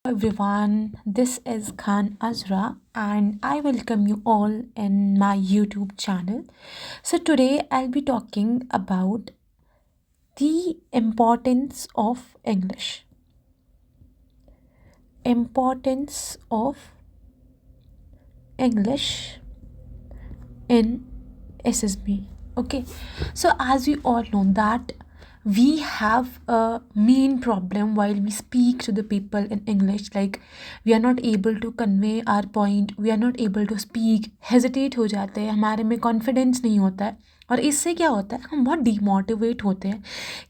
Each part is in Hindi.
Everyone, this is Khan Azra, and I welcome you all in my YouTube channel. So, today I'll be talking about the importance of English. Importance of English in SSB. Okay, so as we all know that we have a main problem while we speak to the people in English, like we are not able to convey our point, we are not able to speak, hesitate हो जाते हैं, हमारे में कॉन्फिडेंस नहीं होता है. और इससे क्या होता है, हम बहुत डिमोटिवेट होते हैं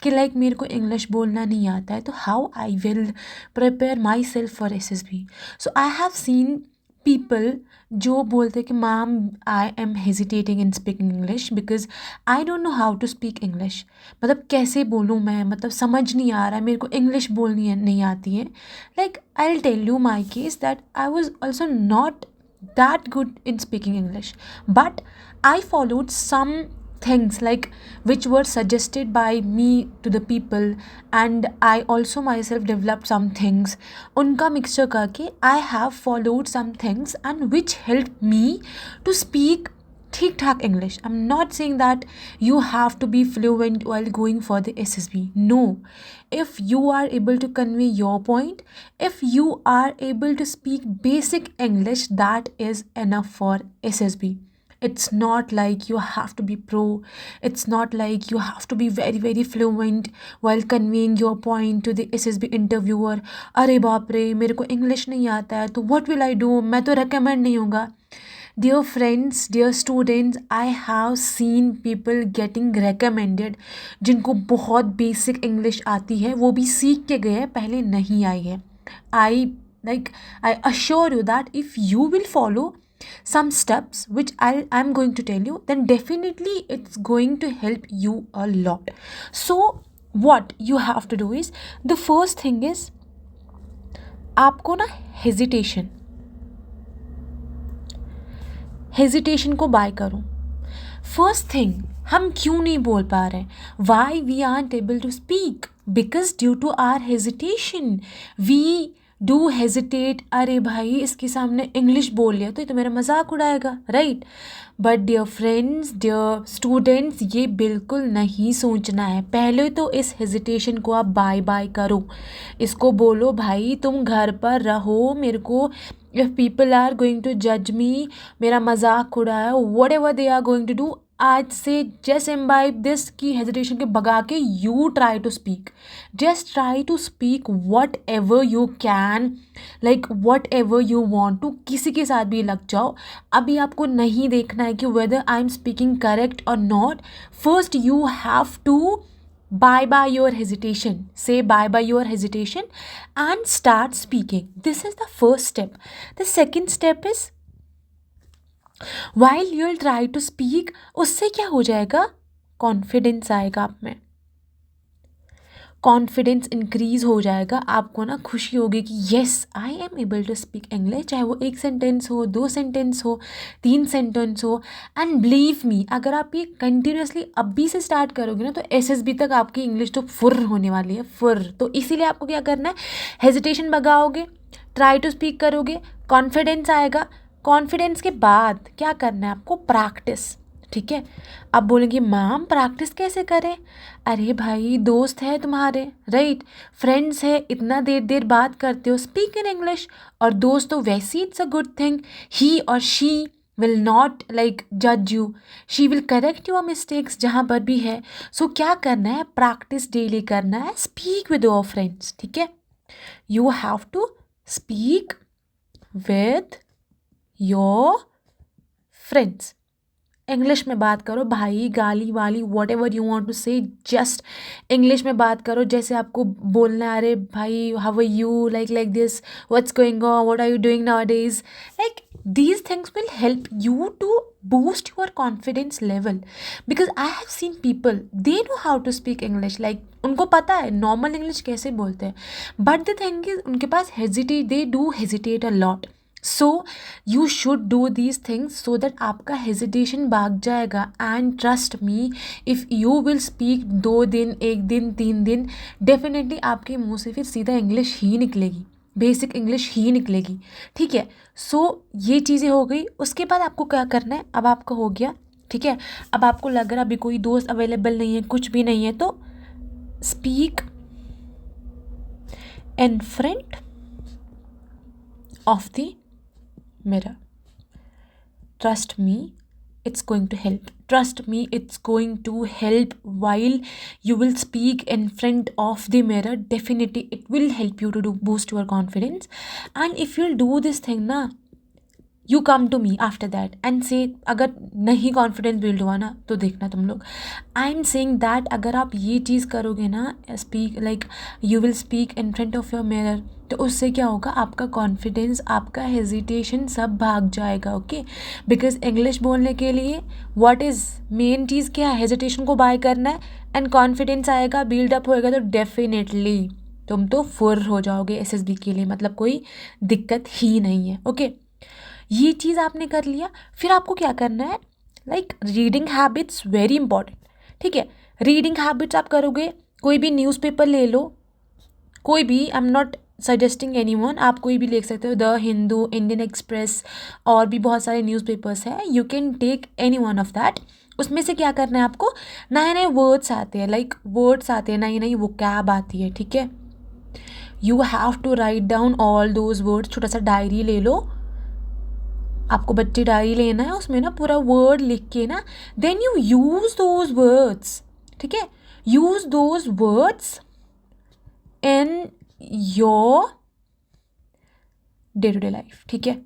कि लाइक मेरे को इंग्लिश बोलना नहीं आता है, तो how I will prepare my self for SSB. So I have seen people जो बोलते हैं कि ma'am I am hesitating in speaking English because I don't know how to speak English. मतलब कैसे बोलूँ मैं, मतलब समझ नहीं आ रहा है, मेरे को इंग्लिश बोलनी नहीं आती है. Like I will tell you my case that I was also not that good in speaking English, but I followed some things like which were suggested by me to the people, and I also myself developed some things. उनका mixture करके I have followed some things and which helped me to speak ठीक ठाक English. I'm not saying that you have to be fluent while going for the SSB. No. If you are able to convey your point, if you are able to speak basic English, that is enough for SSB. It's not like you have to be pro. It's not like you have to be very, very fluent while conveying your point to the SSB interviewer. अरे बाप रे मेरे को English नहीं आता है तो what will I do? मैं तो recommend नहीं होगा. Dear friends, dear students, I have seen people getting recommended जिनको बहुत बेसिक इंग्लिश आती है, वो भी सीख के गए हैं, पहले नहीं आई है. I assure you that if you will follow some steps which I'm going to tell you, then definitely it's going to help you a lot. So what you have to do is, the first thing is आपको ना हेजिटेशन को बाय करो. फर्स्ट थिंग, हम क्यों नहीं बोल पा रहे हैं? Why we are able to speak? Because due to our hesitation we do hesitate. अरे भाई इसके सामने इंग्लिश बोल लिया तो ये तो मेरा मजाक उड़ाएगा, right? But dear friends, dear students, ये बिल्कुल नहीं सोचना है. पहले तो इस हेजिटेशन को आप बाय बाय करो. इसको बोलो भाई तुम घर पर रहो, मेरे को if people are going to judge me, मेरा मजाक उड़ाया, whatever they are going to do, आज से just imbibe this की hesitation के भगा के you try to speak. Just try to speak whatever you can, like whatever you want to. किसी के साथ भी लग जाओ. अभी आपको नहीं देखना है कि whether I am speaking correct or not. First you have to bye your hesitation. Say bye your hesitation and start speaking. This is the first step. The second step is, while you'll try to speak, उससे क्या हो जाएगा? कॉन्फिडेंस आएगा आप में, कॉन्फिडेंस इंक्रीज हो जाएगा. आपको ना खुशी होगी कि yes I am able to speak English, चाहे वो 1 सेंटेंस हो, 2 सेंटेंस हो, 3 सेंटेंस हो. एंड बिलीव मी, अगर आप ये कंटिन्यूसली अभी से स्टार्ट करोगे ना तो SSB तक आपकी इंग्लिश तो फुर्र होने वाली है, फुर्र. तो इसीलिए आपको क्या करना है, हेजिटेशन भगाओगे, ट्राई टू स्पीक करोगे, कॉन्फिडेंस आएगा. कॉन्फिडेंस के बाद क्या करना है आपको? प्रैक्टिस. ठीक है? अब बोलेंगे मैम प्रैक्टिस कैसे करें? अरे भाई दोस्त है तुम्हारे, राइट? फ्रेंड्स है, इतना देर बात करते हो, स्पीक इन इंग्लिश. और दोस्त तो वैसे ही इट्स अ गुड थिंग. ही और शी विल नॉट लाइक जज you, she will correct your mistakes जहाँ पर भी है. सो क्या करना है? प्रैक्टिस डेली करना है. Speak with your friends. ठीक है? You have to speak with your friends. English में बात करो भाई, गाली वाली whatever you want to say, just English में बात करो. जैसे आपको बोलना है, अरे भाई how are you, like this, what's going on, what are you doing nowadays. Like these things will help you to boost your confidence level, because I have seen people, they know how to speak English, like उनको पता है नॉर्मल इंग्लिश कैसे बोलते हैं, बट द थिंग इज उनके पास they do hesitate a lot. So you should do these things so that आपका हेजिटेशन भाग जाएगा. And trust me, if you will speak 2 दिन, 1 दिन, 3 दिन, डेफिनेटली आपके मुंह से फिर सीधा इंग्लिश ही निकलेगी. बेसिक इंग्लिश ही निकलेगी, ठीक है। सो ये चीज़ें हो गई। उसके बाद आपको क्या करना है, अब आपका हो गया, ठीक है। अब आपको लग रहा अभी कोई दोस्त अवेलेबल नहीं है, कुछ भी नहीं है, तो speak in front of the mirror. Trust me, it's going to help. Trust me, it's going to help while you will speak in front of the mirror. Definitely, it will help you to boost your confidence. And if you'll do this thing, na, you come to me after that and say, अगर नहीं कॉन्फिडेंस बिल्ड हुआ ना तो देखना तुम लोग, आई एम सेइंग दैट अगर आप ये चीज़ करोगे ना, speak like you will speak in front of your mirror, तो उससे क्या होगा, आपका कॉन्फिडेंस, आपका हेजिटेशन सब भाग जाएगा, ओके। बिकॉज इंग्लिश बोलने के लिए व्हाट इज़ मेन चीज़ क्या है, हेजिटेशन को बाय करना है, एंड कॉन्फिडेंस आएगा, बिल्डअप होएगा, तो डेफिनेटली तुम तो फुर हो जाओगे एसएसबी के लिए, मतलब कोई दिक्कत ही नहीं है, ओके। ये चीज़ आपने कर लिया। फिर आपको क्या करना है, like reading habits very important, ठीक है। रीडिंग हैबिट्स आप करोगे, कोई भी न्यूज़पेपर ले लो, कोई भी, I am not suggesting any one, आप कोई भी ले सकते हो, द हिंदू, इंडियन एक्सप्रेस, और भी बहुत सारे न्यूज़पेपर्स हैं, you can take any one of that. उसमें से क्या करना है आपको, नए नए वर्ड्स आते हैं, लाइक वर्ड्स आते हैं, नई नई वोकैब आती है, ठीक है। You have to write down all those words. छोटा सा डायरी ले लो, आपको बच्चे डायरी लेना है, उसमें ना पूरा वर्ड लिख के ना, then you use those words, ठीक है। Use those words in your day to day life, ठीक है।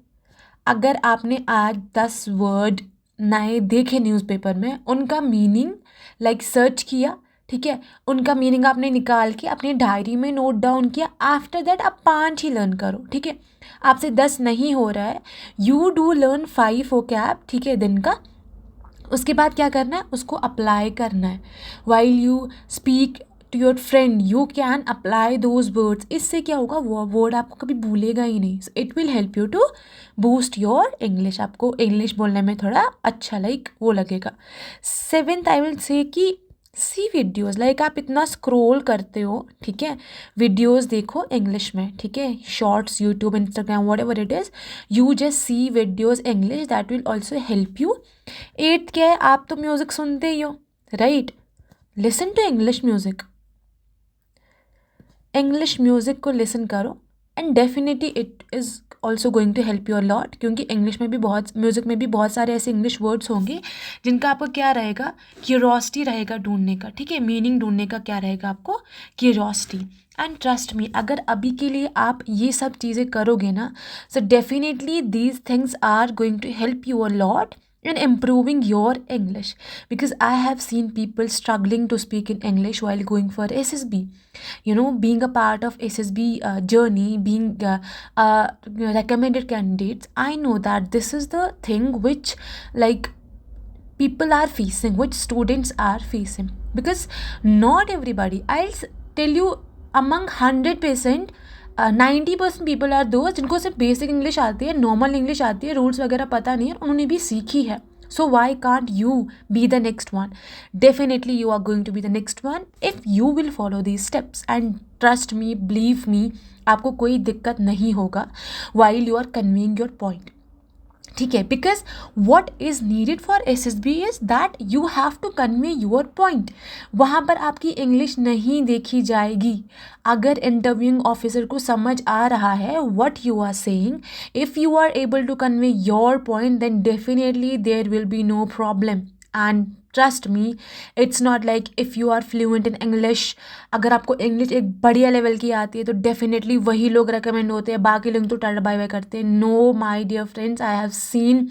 अगर आपने आज 10 वर्ड नए देखे न्यूज़पेपर में, उनका मीनिंग लाइक सर्च किया, ठीक है, उनका मीनिंग आपने निकाल के अपनी डायरी में नोट डाउन किया, आफ्टर दैट आप 5 ही लर्न करो, ठीक है। आपसे 10 नहीं हो रहा है, यू डू लर्न 5 वोकैब, ठीक है, दिन का। उसके बाद क्या करना है, उसको अप्लाई करना है। While you speak to your friend you can apply those words. इससे क्या होगा, वो वर्ड आपको कभी भूलेगा ही नहीं। It will help you to boost your English. आपको इंग्लिश बोलने में थोड़ा अच्छा लाइक वो लगेगा। 7th आई विल से कि सी वीडियोज़, लाइक आप इतना स्क्रोल करते हो, ठीक है, वीडियोज़ देखो इंग्लिश में, ठीक है, shorts, YouTube, Instagram, whatever it is, you just see videos English, that will also help you. 8th क्या है, आप तो म्यूज़िक सुनते ही हो, right, listen to English music, English music को लिसन करो, and definitely it is also going to help you a lot, क्योंकि इंग्लिश में भी बहुत, म्यूज़िक में भी बहुत सारे ऐसे इंग्लिश वर्ड्स होंगे जिनका आपको क्या रहेगा, क्यूरोसिटी रहेगा ढूंढने का, ठीक है, मीनिंग ढूंढने का क्या रहेगा आपको, क्यूरोसिटी। एंड ट्रस्ट मी, अगर अभी के लिए आप ये सब चीज़ें करोगे ना, so definitely these things are going to help you a lot in improving your English, because I have seen people struggling to speak in English while going for SSB. You know, being a part of SSB journey, being recommended candidates, I know that this is the thing which like people are facing, which students are facing, because not everybody, I'll tell you, among 100%, 90% people are दोस्त जिनको सिर्फ बेसिक इंग्लिश आती है, नॉर्मल इंग्लिश आती है, रूल्स वगैरह पता नहीं है, उन्होंने भी सीखी है। So why can't you be the next one? Definitely you are going to be the next one if you will follow these steps, and trust me, believe me, आपको कोई दिक्कत नहीं होगा while you are conveying your point, ठीक है। Because what is needed for SSB is that you have to convey your point. वहाँ पर आपकी इंग्लिश नहीं देखी जाएगी। अगर इंटरव्यूइंग ऑफिसर को समझ आ रहा है what you are saying, if you are able to convey your point, then definitely there will be no problem. And trust me, it's not like if you are fluent in English, अगर आपको इंग्लिश एक बढ़िया लेवल की आती है तो डेफिनेटली वही लोग रेकमेंड होते हैं, बाकी लोग तो टाटा बाय बाय करते हैं। No my dear friends, I have seen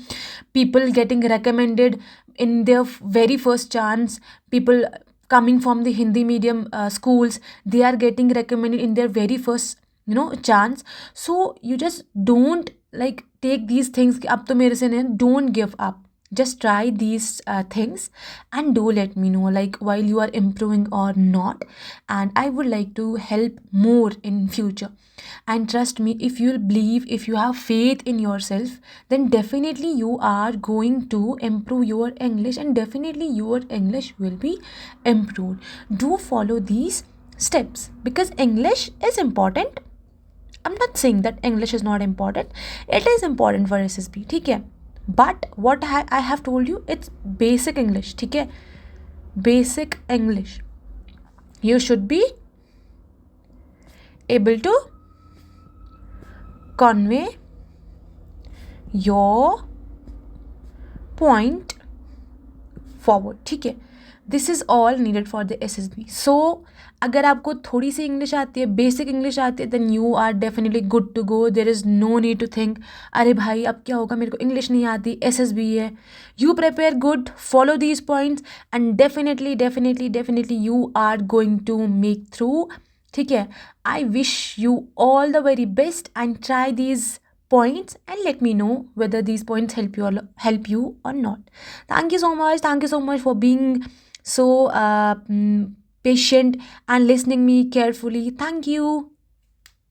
people getting recommended in their very first chance. People coming from the Hindi medium schools, they are getting recommended in their very first chance. So you just don't like take these things कि अब तो मेरे से नहीं, don't give up. Just try these things and do let me know like while you are improving or not, and I would like to help more in future. And trust me, if you'll believe, if you have faith in yourself, then definitely you are going to improve your English, and definitely your English will be improved. Do follow these steps because English is important. I'm not saying that English is not important. It is important for SSB, ठीक है. But what I have told you, it's basic English, ठीक है. Basic English. You should be able to convey your point forward, ठीक है. This is all needed for the SSB. सो अगर आपको थोड़ी सी इंग्लिश आती है, बेसिक इंग्लिश आती है, then you are definitely good to go. There is no need to think अरे भाई अब क्या होगा, मेरे को इंग्लिश नहीं आती, SSB है. You prepare good, follow these points and definitely definitely definitely you are going to make through, ठीक है. I wish you all the very best and try these points and let me know whether these points help you or not. Thank you so much. Thank you so much for being so patient and listening me carefully. Thank you.